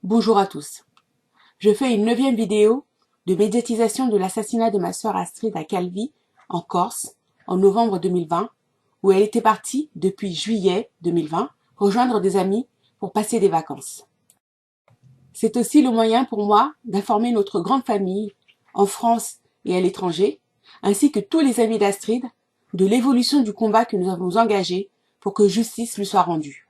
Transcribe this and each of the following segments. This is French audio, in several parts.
Bonjour à tous. Je fais une 9e vidéo de médiatisation de l'assassinat de ma sœur Astrid à Calvi, en Corse, en novembre 2020, où elle était partie, depuis juillet 2020, rejoindre des amis pour passer des vacances. C'est aussi le moyen pour moi d'informer notre grande famille, en France et à l'étranger, ainsi que tous les amis d'Astrid, de l'évolution du combat que nous avons engagé pour que justice lui soit rendue.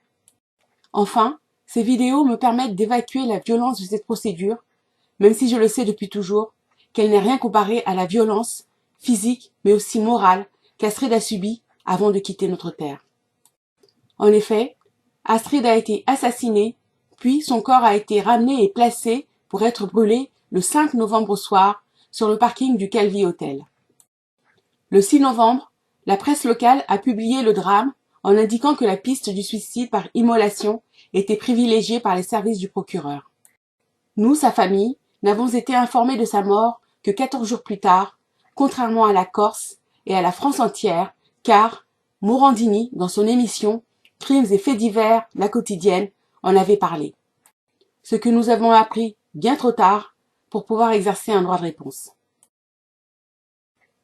Enfin, ces vidéos me permettent d'évacuer la violence de cette procédure, même si je le sais depuis toujours, qu'elle n'est rien comparée à la violence physique mais aussi morale qu'Astrid a subie avant de quitter notre terre. En effet, Astrid a été assassinée, puis son corps a été ramené et placé pour être brûlé le 5 novembre au soir sur le parking du Calvi Hotel. Le 6 novembre, la presse locale a publié le drame en indiquant que la piste du suicide par immolation était privilégiée par les services du procureur. Nous, sa famille, n'avons été informés de sa mort que 14 jours plus tard, contrairement à la Corse et à la France entière, car Morandini, dans son émission Crimes et faits divers, la quotidienne, en avait parlé. Ce que nous avons appris bien trop tard pour pouvoir exercer un droit de réponse.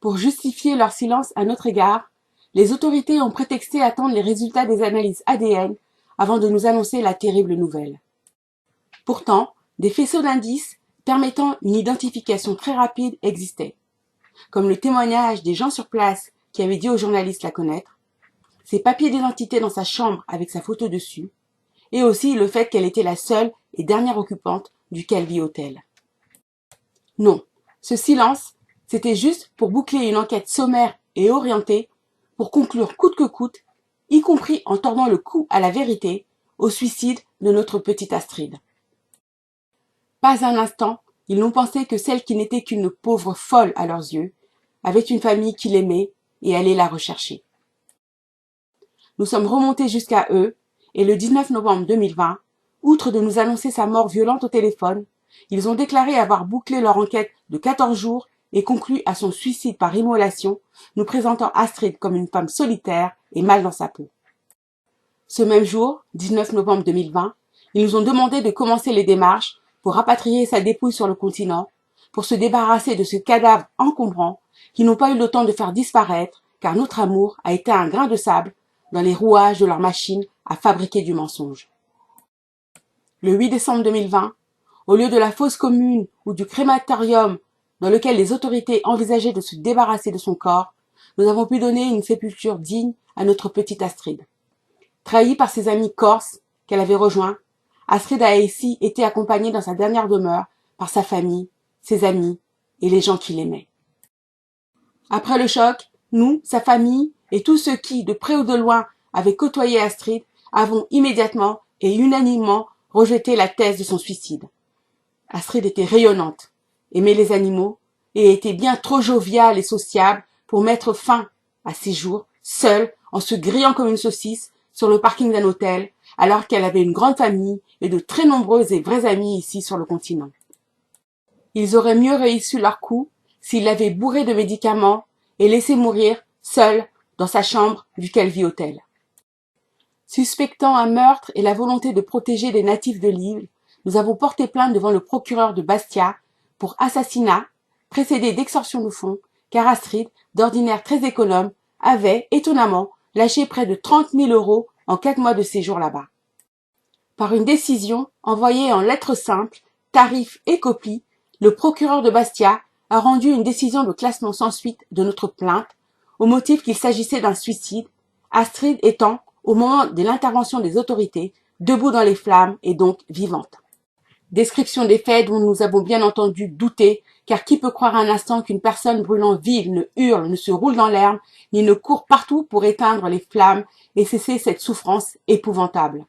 Pour justifier leur silence à notre égard, les autorités ont prétexté attendre les résultats des analyses ADN avant de nous annoncer la terrible nouvelle. Pourtant, des faisceaux d'indices permettant une identification très rapide existaient, comme le témoignage des gens sur place qui avaient dit aux journalistes la connaître, ses papiers d'identité dans sa chambre avec sa photo dessus, et aussi le fait qu'elle était la seule et dernière occupante du Calvi Hotel. Non, ce silence, c'était juste pour boucler une enquête sommaire et orientée, pour conclure coûte que coûte, y compris en tordant le cou à la vérité, au suicide de notre petite Astrid. Pas un instant, ils n'ont pensé que celle qui n'était qu'une pauvre folle à leurs yeux avait une famille qui l'aimait et allait la rechercher. Nous sommes remontés jusqu'à eux et le 19 novembre 2020, outre de nous annoncer sa mort violente au téléphone, ils ont déclaré avoir bouclé leur enquête de 14 jours et conclu à son suicide par immolation, nous présentant Astrid comme une femme solitaire et mal dans sa peau. Ce même jour, 19 novembre 2020, ils nous ont demandé de commencer les démarches pour rapatrier sa dépouille sur le continent, pour se débarrasser de ce cadavre encombrant qu'ils n'ont pas eu le temps de faire disparaître, car notre amour a été un grain de sable dans les rouages de leur machine à fabriquer du mensonge. Le 8 décembre 2020, au lieu de la fosse commune ou du crématorium dans lequel les autorités envisageaient de se débarrasser de son corps, nous avons pu donner une sépulture digne à notre petite Astrid. Trahie par ses amis corses qu'elle avait rejoints, Astrid a ici été accompagnée dans sa dernière demeure par sa famille, ses amis et les gens qui l'aimaient. Après le choc, nous, sa famille et tous ceux qui, de près ou de loin, avaient côtoyé Astrid, avons immédiatement et unanimement rejeté la thèse de son suicide. Astrid était rayonnante, aimait les animaux et était bien trop joviale et sociable pour mettre fin à ses jours, seule, en se grillant comme une saucisse, sur le parking d'un hôtel, alors qu'elle avait une grande famille et de très nombreux et vrais amis ici sur le continent. Ils auraient mieux réussi leur coup s'ils l'avaient bourrée de médicaments et laissé mourir, seule, dans sa chambre du Calvi Hotel. Suspectant un meurtre et la volonté de protéger des natifs de l'île, nous avons porté plainte devant le procureur de Bastia pour assassinat, précédé d'extorsion de fonds, car Astrid, d'ordinaire très économe, avait, étonnamment, lâché près de 30 000 € en 4 mois de séjour là-bas. Par une décision envoyée en lettres simples, tarifs et copies, le procureur de Bastia a rendu une décision de classement sans suite de notre plainte, au motif qu'il s'agissait d'un suicide, Astrid étant, au moment de l'intervention des autorités, debout dans les flammes et donc vivante. Description des faits dont nous avons bien entendu douter, car qui peut croire un instant qu'une personne brûlant vive ne hurle, ne se roule dans l'herbe, ni ne court partout pour éteindre les flammes et cesser cette souffrance épouvantable.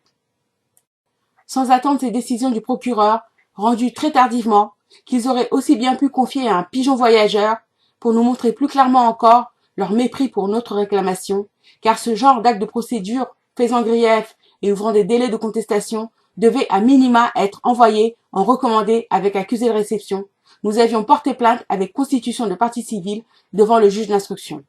Sans attendre ces décisions du procureur, rendues très tardivement, qu'ils auraient aussi bien pu confier à un pigeon voyageur, pour nous montrer plus clairement encore leur mépris pour notre réclamation, car ce genre d'acte de procédure faisant grief et ouvrant des délais de contestation devait à minima être envoyé en recommandé avec accusé de réception. Nous avions porté plainte avec constitution de partie civile devant le juge d'instruction.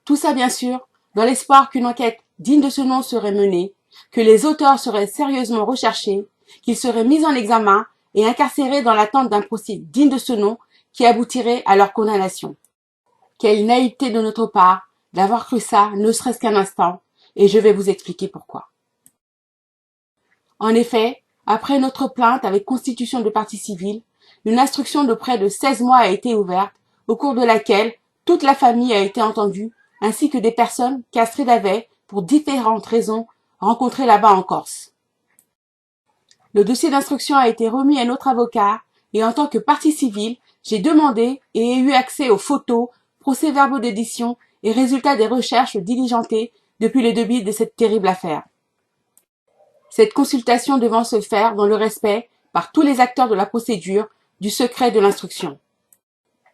Tout ça bien sûr dans l'espoir qu'une enquête digne de ce nom serait menée, que les auteurs seraient sérieusement recherchés qu'ils seraient mis en examen et incarcérés dans l'attente d'un procès digne de ce nom qui aboutirait à leur condamnation. Quelle naïveté de notre part d'avoir cru ça, ne serait-ce qu'un instant, et je vais vous expliquer pourquoi. En effet, après notre plainte avec constitution de partie civile, une instruction de près de 16 mois a été ouverte, au cours de laquelle toute la famille a été entendue, ainsi que des personnes qu'Astrid avait, pour différentes raisons, rencontrées là-bas en Corse. Le dossier d'instruction a été remis à notre avocat, et en tant que partie civile, j'ai demandé et ai eu accès aux photos, procès-verbaux d'édition et résultats des recherches diligentées depuis le début de cette terrible affaire. Cette consultation devant se faire dans le respect, par tous les acteurs de la procédure, du secret de l'instruction.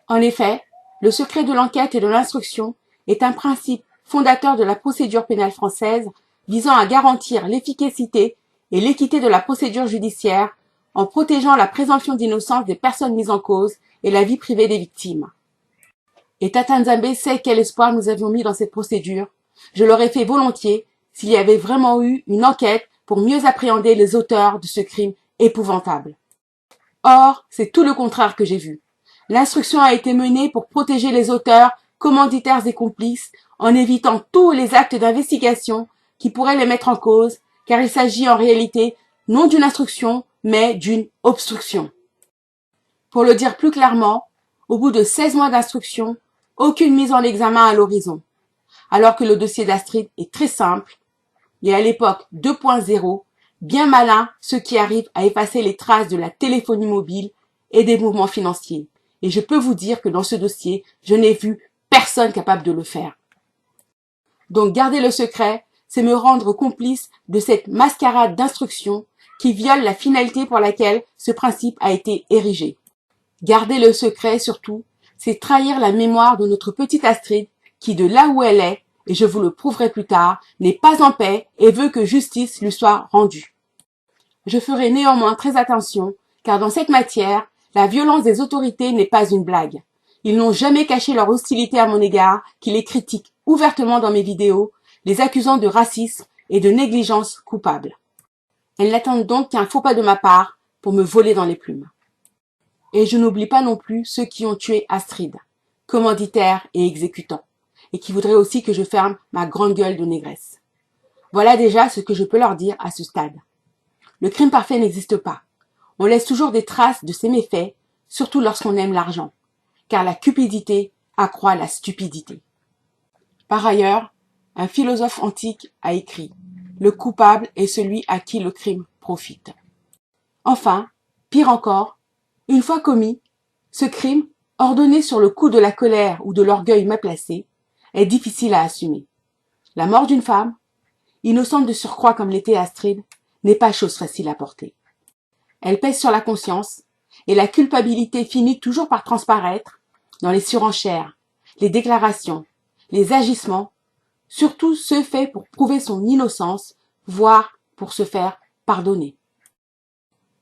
En effet, le secret de l'enquête et de l'instruction est un principe fondateur de la procédure pénale française visant à garantir l'efficacité et l'équité de la procédure judiciaire en protégeant la présomption d'innocence des personnes mises en cause et la vie privée des victimes. Et Tata Nzambe sait quel espoir nous avions mis dans cette procédure. Je l'aurais fait volontiers s'il y avait vraiment eu une enquête pour mieux appréhender les auteurs de ce crime épouvantable. Or, c'est tout le contraire que j'ai vu. L'instruction a été menée pour protéger les auteurs, commanditaires et complices, en évitant tous les actes d'investigation qui pourraient les mettre en cause, car il s'agit en réalité non d'une instruction, mais d'une obstruction. Pour le dire plus clairement, au bout de 16 mois d'instruction, aucune mise en examen à l'horizon. Alors que le dossier d'Astrid est très simple, et à l'époque 2.0, bien malin ceux qui arrivent à effacer les traces de la téléphonie mobile et des mouvements financiers. Et je peux vous dire que dans ce dossier, je n'ai vu personne capable de le faire. Donc garder le secret, c'est me rendre complice de cette mascarade d'instruction qui viole la finalité pour laquelle ce principe a été érigé. Garder le secret, surtout, c'est trahir la mémoire de notre petite Astrid qui, de là où elle est, et je vous le prouverai plus tard, n'est pas en paix et veut que justice lui soit rendue. Je ferai néanmoins très attention, car dans cette matière, la violence des autorités n'est pas une blague. Ils n'ont jamais caché leur hostilité à mon égard, qui les critiquent ouvertement dans mes vidéos, les accusant de racisme et de négligence coupable. Elles n'attendent donc qu'un faux pas de ma part pour me voler dans les plumes. Et je n'oublie pas non plus ceux qui ont tué Astrid, commanditaires et exécutants, et qui voudraient aussi que je ferme ma grande gueule de négresse. Voilà déjà ce que je peux leur dire à ce stade. Le crime parfait n'existe pas. On laisse toujours des traces de ces méfaits, surtout lorsqu'on aime l'argent, car la cupidité accroît la stupidité. Par ailleurs, un philosophe antique a écrit « Le coupable est celui à qui le crime profite ». Enfin, pire encore, une fois commis, ce crime, ordonné sur le coup de la colère ou de l'orgueil mal placé, est difficile à assumer. La mort d'une femme, innocente de surcroît comme l'était Astrid, n'est pas chose facile à porter. Elle pèse sur la conscience, et la culpabilité finit toujours par transparaître dans les surenchères, les déclarations, les agissements, surtout ceux faits pour prouver son innocence, voire pour se faire pardonner.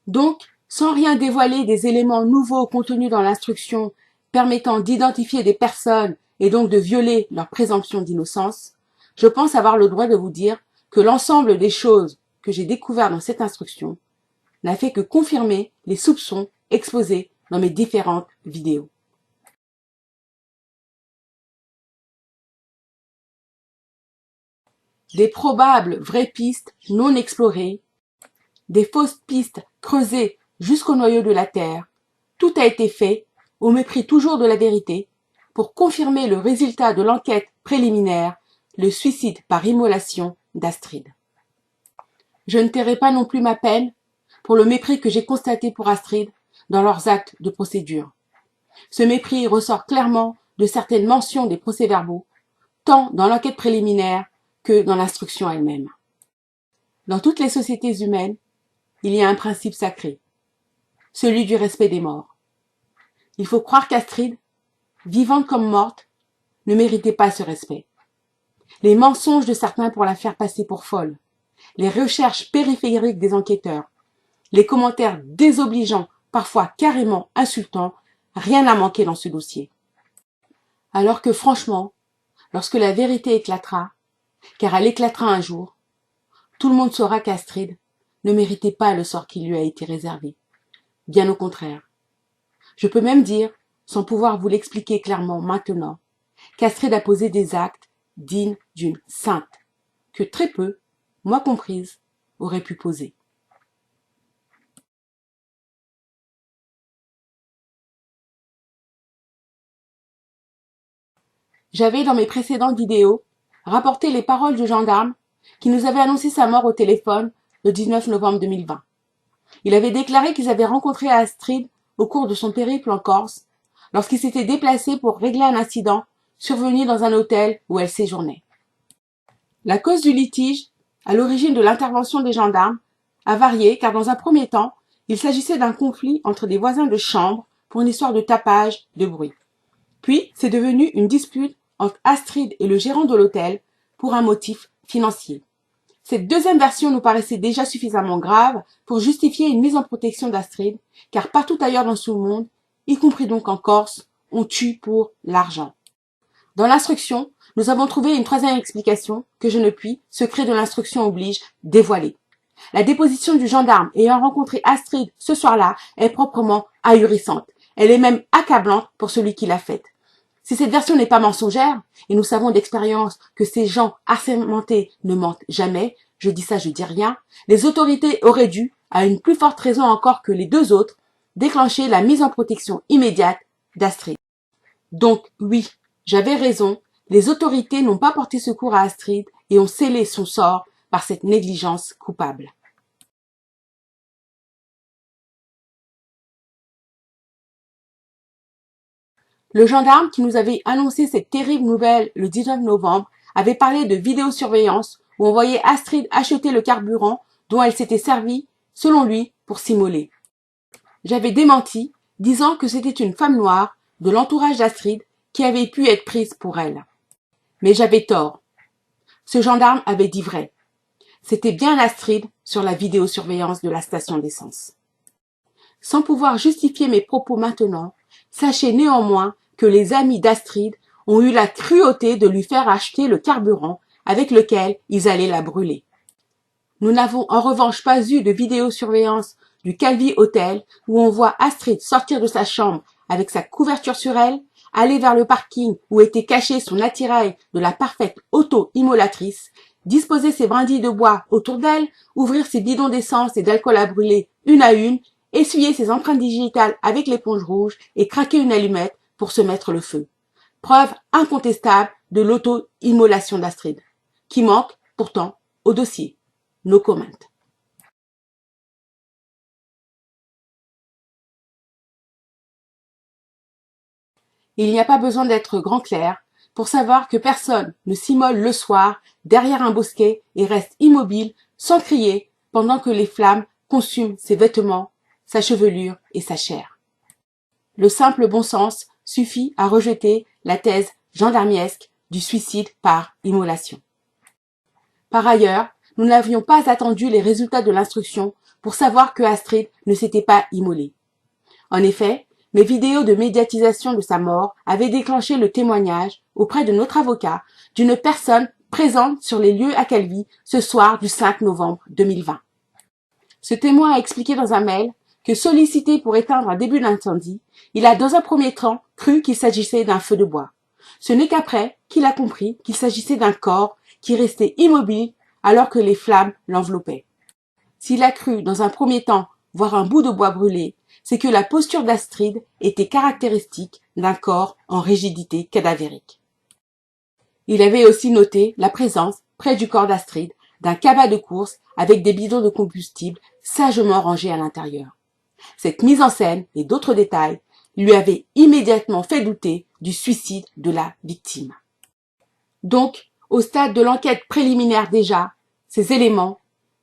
Donc, sans rien dévoiler des éléments nouveaux contenus dans l'instruction permettant d'identifier des personnes et donc de violer leur présomption d'innocence, je pense avoir le droit de vous dire que l'ensemble des choses que j'ai découvertes dans cette instruction n'a fait que confirmer les soupçons exposés dans mes différentes vidéos. Des probables vraies pistes non explorées, des fausses pistes creusées jusqu'au noyau de la terre, tout a été fait, au mépris toujours de la vérité, pour confirmer le résultat de l'enquête préliminaire, le suicide par immolation d'Astrid. Je ne tairai pas non plus ma peine pour le mépris que j'ai constaté pour Astrid dans leurs actes de procédure. Ce mépris ressort clairement de certaines mentions des procès-verbaux, tant dans l'enquête préliminaire que dans l'instruction elle-même. Dans toutes les sociétés humaines, il y a un principe sacré, celui du respect des morts. Il faut croire qu'Astrid, vivante comme morte, ne méritait pas ce respect. Les mensonges de certains pour la faire passer pour folle, les recherches périphériques des enquêteurs, les commentaires désobligeants, parfois carrément insultants, rien n'a manqué dans ce dossier. Alors que franchement, lorsque la vérité éclatera, car elle éclatera un jour, tout le monde saura qu'Astrid, ne méritait pas le sort qui lui a été réservé. Bien au contraire. Je peux même dire, sans pouvoir vous l'expliquer clairement maintenant, qu'Astrid a posé des actes dignes d'une sainte, que très peu, moi comprise, auraient pu poser. J'avais dans mes précédentes vidéos rapporté les paroles du gendarme qui nous avait annoncé sa mort au téléphone le 19 novembre 2020. Il avait déclaré qu'ils avaient rencontré Astrid au cours de son périple en Corse lorsqu'il s'était déplacé pour régler un incident survenu dans un hôtel où elle séjournait. La cause du litige, à l'origine de l'intervention des gendarmes, a varié car dans un premier temps, il s'agissait d'un conflit entre des voisins de chambre pour une histoire de tapage de bruit. Puis, c'est devenu une dispute entre Astrid et le gérant de l'hôtel pour un motif financier. Cette deuxième version nous paraissait déjà suffisamment grave pour justifier une mise en protection d'Astrid, car partout ailleurs dans ce monde, y compris donc en Corse, on tue pour l'argent. Dans l'instruction, nous avons trouvé une troisième explication que je ne puis, secret de l'instruction oblige, dévoiler. La déposition du gendarme ayant rencontré Astrid ce soir-là est proprement ahurissante. Elle est même accablante pour celui qui l'a faite. Si cette version n'est pas mensongère, et nous savons d'expérience que ces gens assermentés ne mentent jamais, je dis ça, je dis rien, les autorités auraient dû, à une plus forte raison encore que les deux autres, déclencher la mise en protection immédiate d'Astrid. Donc oui, j'avais raison, les autorités n'ont pas porté secours à Astrid et ont scellé son sort par cette négligence coupable. Le gendarme qui nous avait annoncé cette terrible nouvelle le 19 novembre avait parlé de vidéosurveillance où on voyait Astrid acheter le carburant dont elle s'était servie, selon lui, pour s'immoler. J'avais démenti, disant que c'était une femme noire de l'entourage d'Astrid qui avait pu être prise pour elle. Mais j'avais tort. Ce gendarme avait dit vrai. C'était bien Astrid sur la vidéosurveillance de la station d'essence. Sans pouvoir justifier mes propos maintenant, sachez néanmoins que les amis d'Astrid ont eu la cruauté de lui faire acheter le carburant avec lequel ils allaient la brûler. Nous n'avons en revanche pas eu de vidéosurveillance du Calvi Hotel où on voit Astrid sortir de sa chambre avec sa couverture sur elle, aller vers le parking où était caché son attirail de la parfaite auto-immolatrice, disposer ses brindilles de bois autour d'elle, ouvrir ses bidons d'essence et d'alcool à brûler une à une, essuyer ses empreintes digitales avec l'éponge rouge et craquer une allumette pour se mettre le feu. Preuve incontestable de l'auto-immolation d'Astrid, qui manque, pourtant, au dossier. No comment. Il n'y a pas besoin d'être grand clerc pour savoir que personne ne s'immole le soir derrière un bosquet et reste immobile sans crier pendant que les flammes consument ses vêtements, sa chevelure et sa chair. Le simple bon sens suffit à rejeter la thèse gendarmiesque du suicide par immolation. Par ailleurs, nous n'avions pas attendu les résultats de l'instruction pour savoir que Astrid ne s'était pas immolée. En effet, mes vidéos de médiatisation de sa mort avaient déclenché le témoignage, auprès de notre avocat, d'une personne présente sur les lieux à Calvi ce soir du 5 novembre 2020. Ce témoin a expliqué dans un mail que sollicité pour éteindre un début d'incendie, il a dans un premier temps cru qu'il s'agissait d'un feu de bois. Ce n'est qu'après qu'il a compris qu'il s'agissait d'un corps qui restait immobile alors que les flammes l'enveloppaient. S'il a cru dans un premier temps voir un bout de bois brûlé, c'est que la posture d'Astrid était caractéristique d'un corps en rigidité cadavérique. Il avait aussi noté la présence, près du corps d'Astrid, d'un cabas de course avec des bidons de combustible sagement rangés à l'intérieur. Cette mise en scène et d'autres détails lui avaient immédiatement fait douter du suicide de la victime. Donc, au stade de l'enquête préliminaire déjà, ces éléments,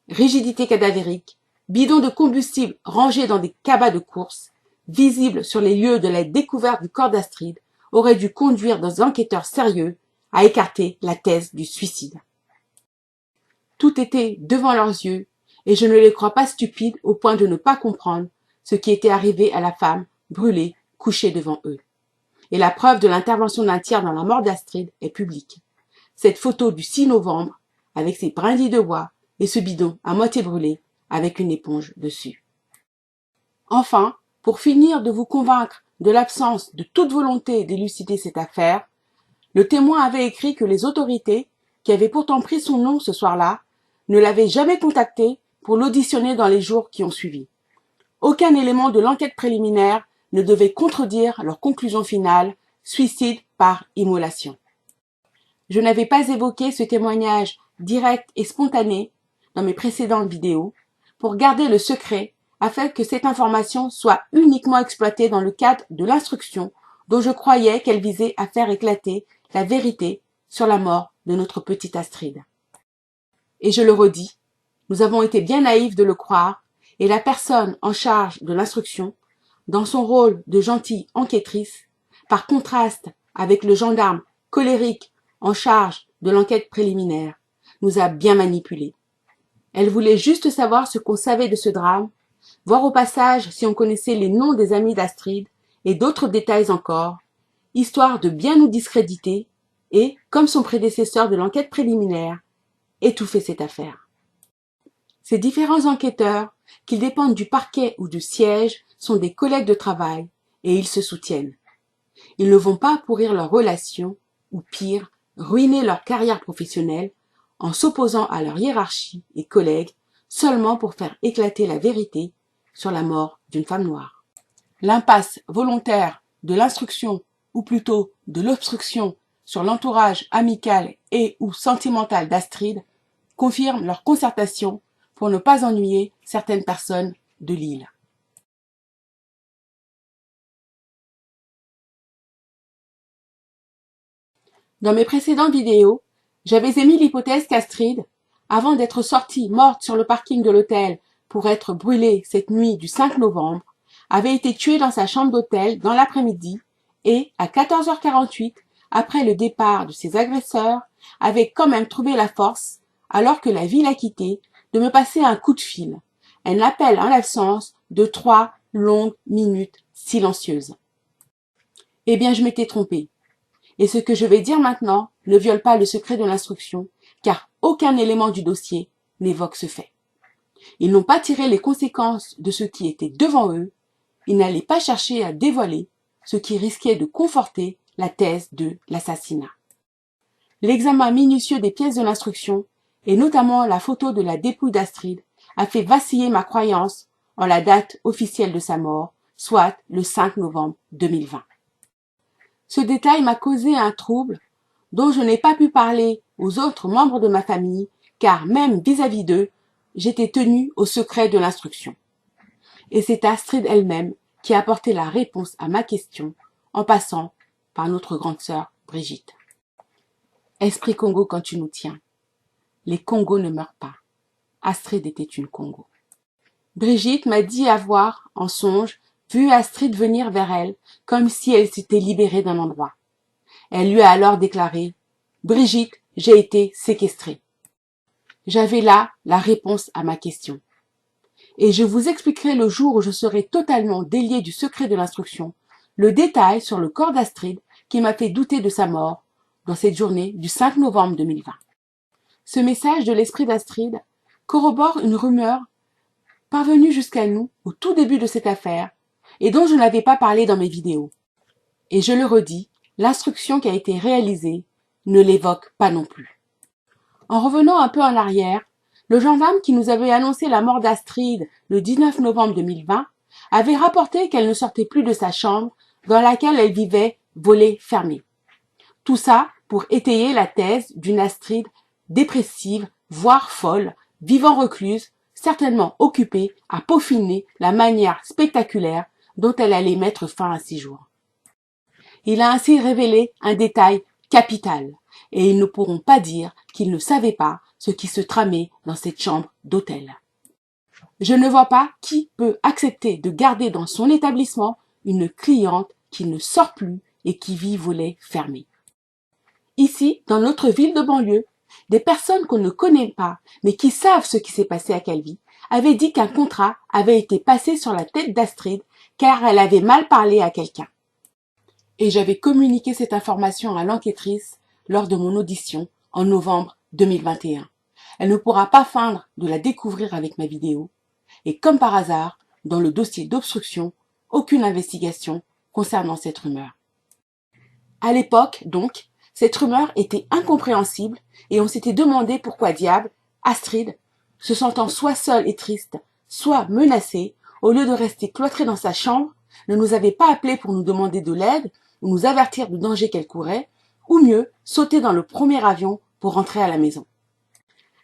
rigidité cadavérique, bidons de combustible rangés dans des cabas de course, visibles sur les lieux de la découverte du corps d'Astrid, auraient dû conduire des enquêteurs sérieux à écarter la thèse du suicide. Tout était devant leurs yeux, et je ne les crois pas stupides au point de ne pas comprendre ce qui était arrivé à la femme brûlée, couchée devant eux. Et la preuve de l'intervention d'un tiers dans la mort d'Astrid est publique. Cette photo du 6 novembre, avec ses brindilles de bois et ce bidon à moitié brûlé, avec une éponge dessus. Enfin, pour finir de vous convaincre de l'absence de toute volonté d'élucider cette affaire, le témoin avait écrit que les autorités, qui avaient pourtant pris son nom ce soir-là, ne l'avaient jamais contacté pour l'auditionner dans les jours qui ont suivi. Aucun élément de l'enquête préliminaire ne devait contredire leur conclusion finale, suicide par immolation. Je n'avais pas évoqué ce témoignage direct et spontané dans mes précédentes vidéos pour garder le secret afin que cette information soit uniquement exploitée dans le cadre de l'instruction dont je croyais qu'elle visait à faire éclater la vérité sur la mort de notre petite Astrid. Et je le redis, nous avons été bien naïfs de le croire, et la personne en charge de l'instruction, dans son rôle de gentille enquêtrice, par contraste avec le gendarme colérique en charge de l'enquête préliminaire, nous a bien manipulés. Elle voulait juste savoir ce qu'on savait de ce drame, voir au passage si on connaissait les noms des amis d'Astrid et d'autres détails encore, histoire de bien nous discréditer et, comme son prédécesseur de l'enquête préliminaire, étouffer cette affaire. Ces différents enquêteurs, qu'ils dépendent du parquet ou du siège, sont des collègues de travail et ils se soutiennent. Ils ne vont pas pourrir leurs relations ou pire, ruiner leur carrière professionnelle en s'opposant à leur hiérarchie et collègues seulement pour faire éclater la vérité sur la mort d'une femme noire. L'impasse volontaire de l'instruction, ou plutôt de l'obstruction sur l'entourage amical et ou sentimental d'Astrid confirme leur concertation pour ne pas ennuyer certaines personnes de l'île. Dans mes précédentes vidéos, j'avais émis l'hypothèse qu'Astrid, avant d'être sortie morte sur le parking de l'hôtel pour être brûlée cette nuit du 5 novembre, avait été tuée dans sa chambre d'hôtel dans l'après-midi et, à 14h48, après le départ de ses agresseurs, avait quand même trouvé la force, alors que la ville a quitté, de me passer un coup de fil, un appel en l'absence de 3 longues minutes silencieuses. Eh bien, je m'étais trompée. Et ce que je vais dire maintenant ne viole pas le secret de l'instruction, car aucun élément du dossier n'évoque ce fait. Ils n'ont pas tiré les conséquences de ce qui était devant eux, ils n'allaient pas chercher à dévoiler ce qui risquait de conforter la thèse de l'assassinat. L'examen minutieux des pièces de l'instruction, et notamment la photo de la dépouille d'Astrid, a fait vaciller ma croyance en la date officielle de sa mort, soit le 5 novembre 2020. Ce détail m'a causé un trouble dont je n'ai pas pu parler aux autres membres de ma famille, car même vis-à-vis d'eux, j'étais tenue au secret de l'instruction. Et c'est Astrid elle-même qui a apporté la réponse à ma question, en passant par notre grande sœur Brigitte. Esprit Congo quand tu nous tiens. Les Congos ne meurent pas. Astrid était une Congo. Brigitte m'a dit avoir, en songe, vu Astrid venir vers elle, comme si elle s'était libérée d'un endroit. Elle lui a alors déclaré « Brigitte, j'ai été séquestrée ». J'avais là la réponse à ma question. Et je vous expliquerai le jour où je serai totalement déliée du secret de l'instruction, le détail sur le corps d'Astrid qui m'a fait douter de sa mort dans cette journée du 5 novembre 2020. Ce message de l'esprit d'Astrid corrobore une rumeur parvenue jusqu'à nous au tout début de cette affaire et dont je n'avais pas parlé dans mes vidéos. Et je le redis, l'instruction qui a été réalisée ne l'évoque pas non plus. En revenant un peu en arrière, le gendarme qui nous avait annoncé la mort d'Astrid le 19 novembre 2020 avait rapporté qu'elle ne sortait plus de sa chambre dans laquelle elle vivait volets fermés. Tout ça pour étayer la thèse d'une Astrid dépressive, voire folle, vivant recluse, certainement occupée à peaufiner la manière spectaculaire dont elle allait mettre fin à ses jours. Il a ainsi révélé un détail capital, et ils ne pourront pas dire qu'ils ne savaient pas ce qui se tramait dans cette chambre d'hôtel. Je ne vois pas qui peut accepter de garder dans son établissement une cliente qui ne sort plus et qui vit volets fermés. Ici, dans notre ville de banlieue, des personnes qu'on ne connaît pas, mais qui savent ce qui s'est passé à Calvi, avaient dit qu'un contrat avait été passé sur la tête d'Astrid car elle avait mal parlé à quelqu'un. Et j'avais communiqué cette information à l'enquêtrice lors de mon audition en novembre 2021. Elle ne pourra pas feindre de la découvrir avec ma vidéo, Et comme par hasard, dans le dossier d'obstruction, aucune investigation concernant cette rumeur. À l'époque, donc, cette rumeur était incompréhensible et on s'était demandé pourquoi diable Astrid, se sentant soit seule et triste, soit menacée, au lieu de rester cloîtrée dans sa chambre, ne nous avait pas appelés pour nous demander de l'aide ou nous avertir du danger qu'elle courait, ou mieux, sauter dans le premier avion pour rentrer à la maison.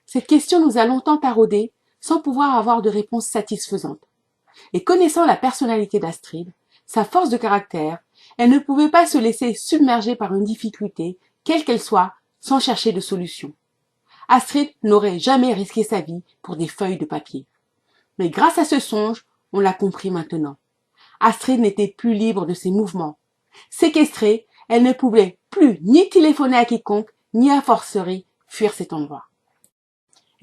Cette question nous a longtemps taraudés sans pouvoir avoir de réponse satisfaisante. Et connaissant la personnalité d'Astrid, sa force de caractère, elle ne pouvait pas se laisser submerger par une difficulté, quelle qu'elle soit, sans chercher de solution. Astrid n'aurait jamais risqué sa vie pour des feuilles de papier. Mais grâce à ce songe, on l'a compris maintenant. Astrid n'était plus libre de ses mouvements. Séquestrée, elle ne pouvait plus ni téléphoner à quiconque, ni à forcerie fuir cet endroit.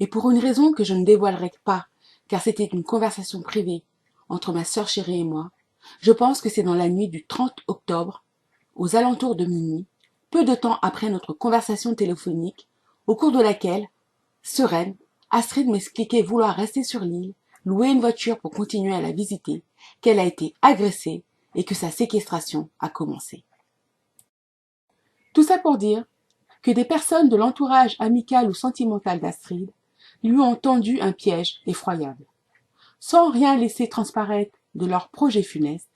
Et pour une raison que je ne dévoilerai pas, car c'était une conversation privée entre ma sœur chérie et moi, je pense que c'est dans la nuit du 30 octobre, aux alentours de minuit, peu de temps après notre conversation téléphonique, au cours de laquelle, sereine, Astrid m'expliquait vouloir rester sur l'île, louer une voiture pour continuer à la visiter, qu'elle a été agressée et que sa séquestration a commencé. Tout ça pour dire que des personnes de l'entourage amical ou sentimental d'Astrid lui ont tendu un piège effroyable. Sans rien laisser transparaître de leur projet funeste,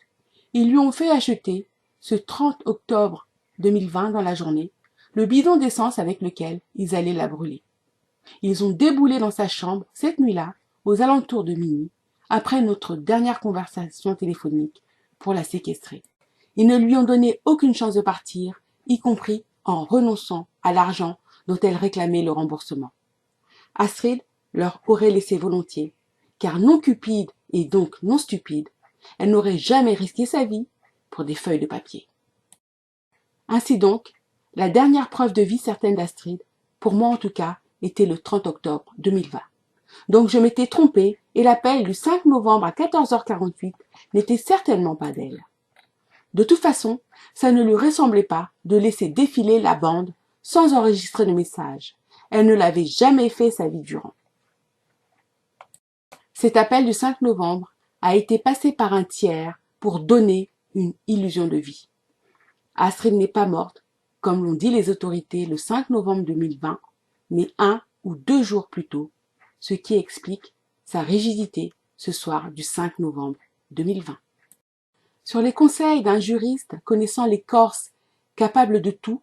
ils lui ont fait acheter, ce 30 octobre 2020 dans la journée, le bidon d'essence avec lequel ils allaient la brûler. Ils ont déboulé dans sa chambre cette nuit-là, aux alentours de minuit, après notre dernière conversation téléphonique, pour la séquestrer. Ils ne lui ont donné aucune chance de partir, y compris en renonçant à l'argent dont elle réclamait le remboursement. Astrid leur aurait laissé volontiers, car non cupide et donc non stupide, elle n'aurait jamais risqué sa vie pour des feuilles de papier. Ainsi donc, la dernière preuve de vie certaine d'Astrid, pour moi en tout cas, était le 30 octobre 2020. Donc je m'étais trompée et l'appel du 5 novembre à 14h48 n'était certainement pas d'elle. De toute façon, ça ne lui ressemblait pas de laisser défiler la bande sans enregistrer de message. Elle ne l'avait jamais fait sa vie durant. Cet appel du 5 novembre a été passé par un tiers pour donner une illusion de vie. Astrid n'est pas morte, comme l'ont dit les autorités le 5 novembre 2020, mais 1 ou 2 jours plus tôt, ce qui explique sa rigidité ce soir du 5 novembre 2020. Sur les conseils d'un juriste connaissant les Corses capables de tout,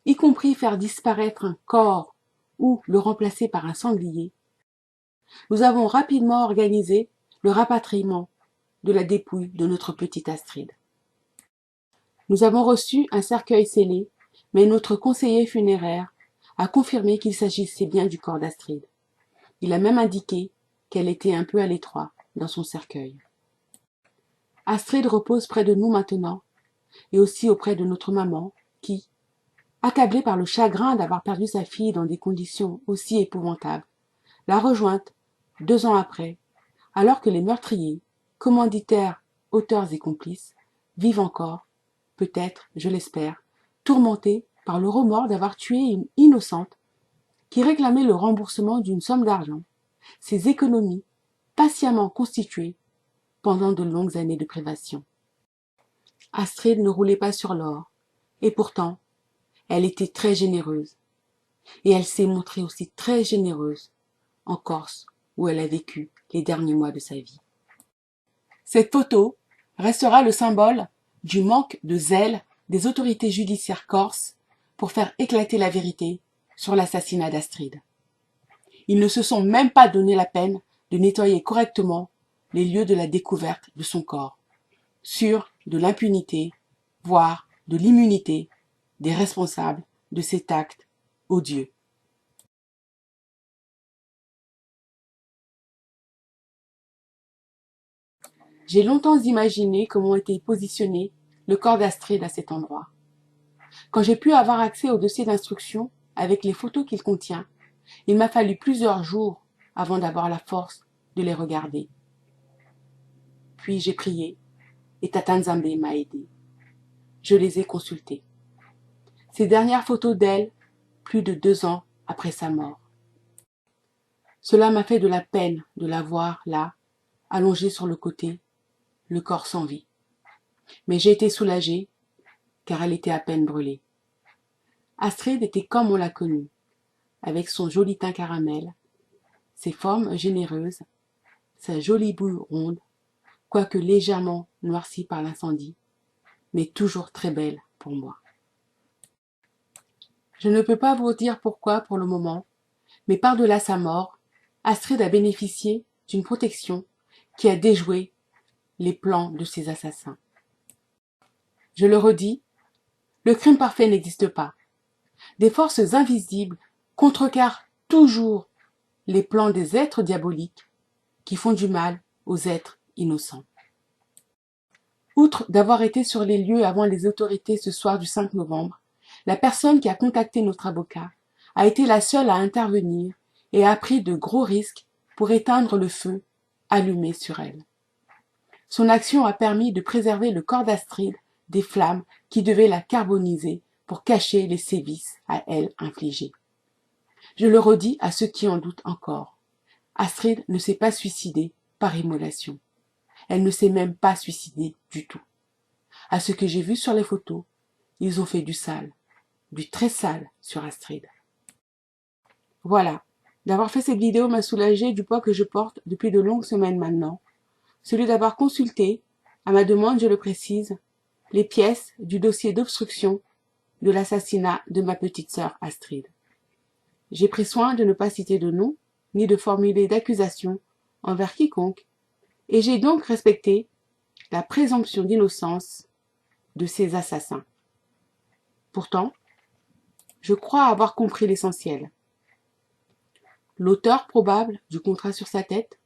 y compris faire disparaître un corps ou le remplacer par un sanglier, nous avons rapidement organisé le rapatriement de la dépouille de notre petite Astrid. Nous avons reçu un cercueil scellé, mais notre conseiller funéraire a confirmé qu'il s'agissait bien du corps d'Astrid. Il a même indiqué qu'elle était un peu à l'étroit dans son cercueil. Astrid repose près de nous maintenant, et aussi auprès de notre maman, qui, accablée par le chagrin d'avoir perdu sa fille dans des conditions aussi épouvantables, l'a rejointe 2 ans après, alors que les meurtriers, commanditaires, auteurs et complices, vivent encore, peut-être, je l'espère, tourmentés par le remords d'avoir tué une innocente qui réclamait le remboursement d'une somme d'argent, ses économies patiemment constituées pendant de longues années de privation. Astrid ne roulait pas sur l'or, et pourtant, elle était très généreuse, et elle s'est montrée aussi très généreuse en Corse, où elle a vécu les derniers mois de sa vie. Cette photo restera le symbole du manque de zèle des autorités judiciaires corses pour faire éclater la vérité sur l'assassinat d'Astrid. Ils ne se sont même pas donné la peine de nettoyer correctement les lieux de la découverte de son corps, sûrs de l'impunité, voire de l'immunité des responsables de cet acte odieux. J'ai longtemps imaginé comment était positionné le corps d'Astrid à cet endroit. Quand j'ai pu avoir accès au dossier d'instruction avec les photos qu'il contient, il m'a fallu plusieurs jours avant d'avoir la force de les regarder. Puis j'ai prié et Tata Nzambe m'a aidé. Je les ai consultées. Ces dernières photos d'elle, plus de 2 ans après sa mort. Cela m'a fait de la peine de la voir là, allongée sur le côté, le corps sans vie. Mais j'ai été soulagée, car elle était à peine brûlée. Astrid était comme on l'a connue, avec son joli teint caramel, ses formes généreuses, sa jolie boue ronde, quoique légèrement noircie par l'incendie, mais toujours très belle pour moi. Je ne peux pas vous dire pourquoi pour le moment, mais par-delà sa mort, Astrid a bénéficié d'une protection qui a déjoué les plans de ses assassins. Je le redis, le crime parfait n'existe pas. Des forces invisibles contrecarrent toujours les plans des êtres diaboliques qui font du mal aux êtres innocents. Outre d'avoir été sur les lieux avant les autorités ce soir du 5 novembre, la personne qui a contacté notre avocat a été la seule à intervenir et a pris de gros risques pour éteindre le feu allumé sur elle. Son action a permis de préserver le corps d'Astrid des flammes qui devaient la carboniser pour cacher les sévices à elle infligés. Je le redis à ceux qui en doutent encore. Astrid ne s'est pas suicidée par immolation. Elle ne s'est même pas suicidée du tout. À ce que j'ai vu sur les photos, ils ont fait du sale, du très sale sur Astrid. Voilà, d'avoir fait cette vidéo m'a soulagée du poids que je porte depuis de longues semaines maintenant, celui d'avoir consulté, à ma demande je le précise, les pièces du dossier d'obstruction de l'assassinat de ma petite sœur Astrid. J'ai pris soin de ne pas citer de nom, ni de formuler d'accusation envers quiconque, et j'ai donc respecté la présomption d'innocence de ces assassins. Pourtant, je crois avoir compris l'essentiel. L'auteur probable du contrat sur sa tête,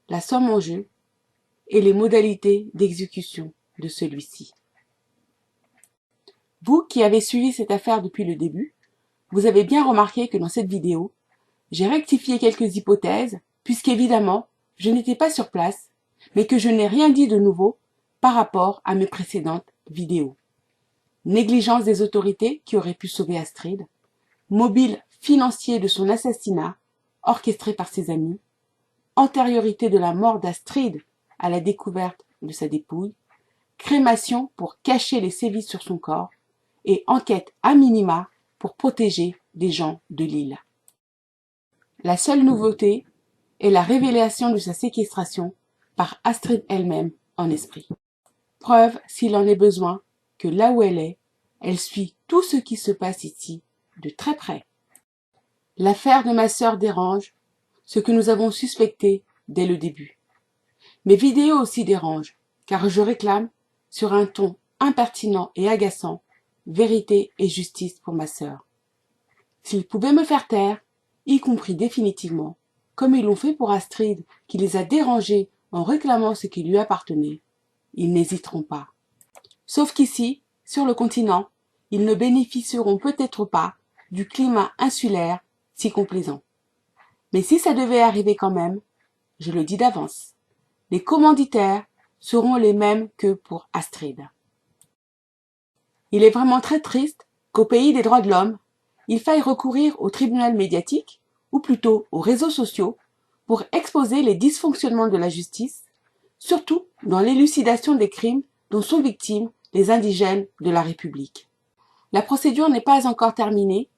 la somme en jeu et les modalités d'exécution de celui-ci. Vous qui avez suivi cette affaire depuis le début, vous avez bien remarqué que dans cette vidéo, j'ai rectifié quelques hypothèses, puisqu'évidemment, je n'étais pas sur place, mais que je n'ai rien dit de nouveau par rapport à mes précédentes vidéos. Négligence des autorités qui auraient pu sauver Astrid, mobile financier de son assassinat, orchestré par ses amis, antériorité de la mort d'Astrid à la découverte de sa dépouille, crémation pour cacher les sévices sur son corps, et enquête à minima pour protéger des gens de l'île. La seule nouveauté est la révélation de sa séquestration par Astrid elle-même en esprit. Preuve, s'il en est besoin, que là où elle suit tout ce qui se passe ici de très près. L'affaire de ma sœur dérange, ce que nous avons suspecté dès le début. Mes vidéos aussi dérangent, car je réclame, sur un ton impertinent et agaçant, vérité et justice pour ma sœur. S'ils pouvaient me faire taire, y compris définitivement, comme ils l'ont fait pour Astrid, qui les a dérangés en réclamant ce qui lui appartenait, ils n'hésiteront pas. Sauf qu'ici, sur le continent, ils ne bénéficieront peut-être pas du climat insulaire si complaisant. Mais si ça devait arriver quand même, je le dis d'avance, les commanditaires seront les mêmes que pour Astrid. Il est vraiment très triste qu'au pays des droits de l'homme, il faille recourir au tribunal médiatique, ou plutôt aux réseaux sociaux, pour exposer les dysfonctionnements de la justice, surtout dans l'élucidation des crimes dont sont victimes les indigènes de la République. La procédure n'est pas encore terminée,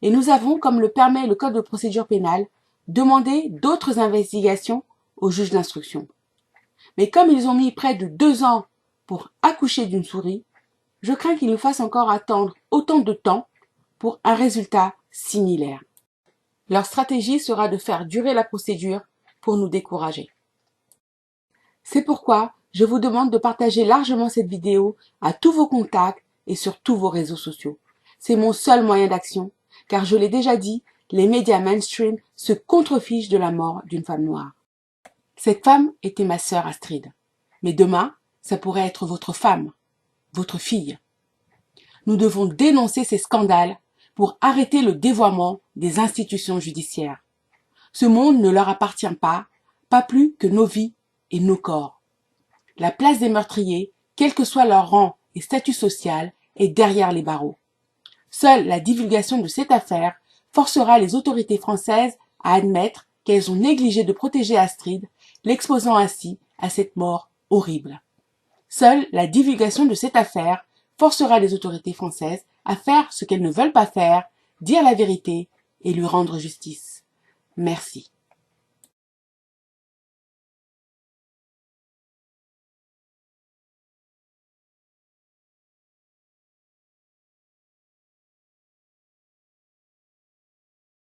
et nous avons, comme le permet le Code de procédure pénale, demandé d'autres investigations au juge d'instruction. Mais comme ils ont mis près de 2 ans pour accoucher d'une souris, je crains qu'il nous fasse encore attendre autant de temps pour un résultat similaire. Leur stratégie sera de faire durer la procédure pour nous décourager. C'est pourquoi je vous demande de partager largement cette vidéo à tous vos contacts et sur tous vos réseaux sociaux. C'est mon seul moyen d'action, car je l'ai déjà dit, les médias mainstream se contrefichent de la mort d'une femme noire. Cette femme était ma sœur Astrid, mais demain, ça pourrait être votre femme, votre fille. Nous devons dénoncer ces scandales pour arrêter le dévoiement des institutions judiciaires. Ce monde ne leur appartient pas plus que nos vies et nos corps. La place des meurtriers, quel que soit leur rang et statut social, est derrière les barreaux. Seule la divulgation de cette affaire forcera les autorités françaises à admettre qu'elles ont négligé de protéger Astrid, l'exposant ainsi à cette mort horrible. Seule la divulgation de cette affaire forcera les autorités françaises à faire ce qu'elles ne veulent pas faire, dire la vérité et lui rendre justice. Merci.